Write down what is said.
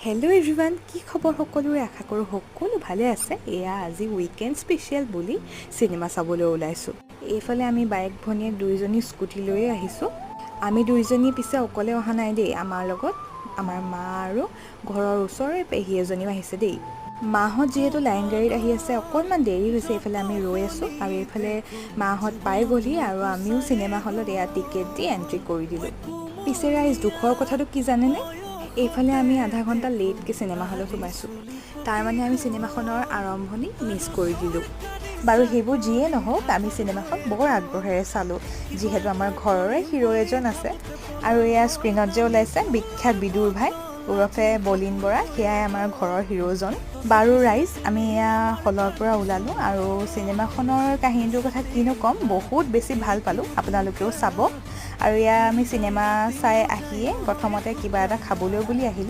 Hello' everyone, কি খবৰ সকলোৰে? আশা কৰোঁ সকলো ভালে আছে। এয়া আজি উইকেণ্ড স্পেচিয়েল বুলি চিনেমা চাবলৈ ওলাইছোঁ। এইফালে আমি বাইক ভনীয়েক দুয়োজনী স্কুটি লৈয়ে আহিছোঁ। আমি দুয়োজনী পিছে অকলে অহা নাই দেই, আমাৰ লগত আমাৰ মা আৰু ঘৰৰ ওচৰৰে পেহী এজনীও আহিছে দেই। মাহঁত যিহেতু লাইন গাড়ীত আহি আছে, অকণমান দেৰি হৈছে। এইফালে আমি ৰৈ আছোঁ আৰু এইফালে মাহঁত পাই গ'লহি আৰু আমিও চিনেমা হলত এয়া টিকেট দি এণ্ট্ৰি কৰি দিলোঁ। পিছে ৰাইজ, দুখৰ কথাটো কি জানেনে? এইফালে আমি আধা ঘণ্টা লেটকৈ চিনেমা হলত সোমাইছোঁ। তাৰমানে আমি চিনেমাখনৰ আৰম্ভণি মিছ কৰি দিলোঁ। বাৰু সেইবোৰ যিয়ে নহওক, আমি চিনেমাখন বৰ আগ্ৰহেৰে চালোঁ, যিহেতু আমাৰ ঘৰৰে হিৰ' এজন আছে। আৰু এয়া স্ক্ৰীণত যে ওলাইছে বিখ্যাত বিদুৰ ভাই ওৰফে বলিন বৰা, সেয়াই আমাৰ ঘৰৰ হিৰ'জন। বাৰু ৰাইজ, আমি এয়া হলৰ পৰা ওলালোঁ আৰু চিনেমাখনৰ কাহিনীটোৰ কথা কিনো ক'ম, বহুত বেছি ভাল পালোঁ। আপোনালোকেও চাব। আৰু এয়া আমি চিনেমা চাই আহিয়ে প্ৰথমতে কিবা এটা খাবলৈ বুলি আহিলোঁ।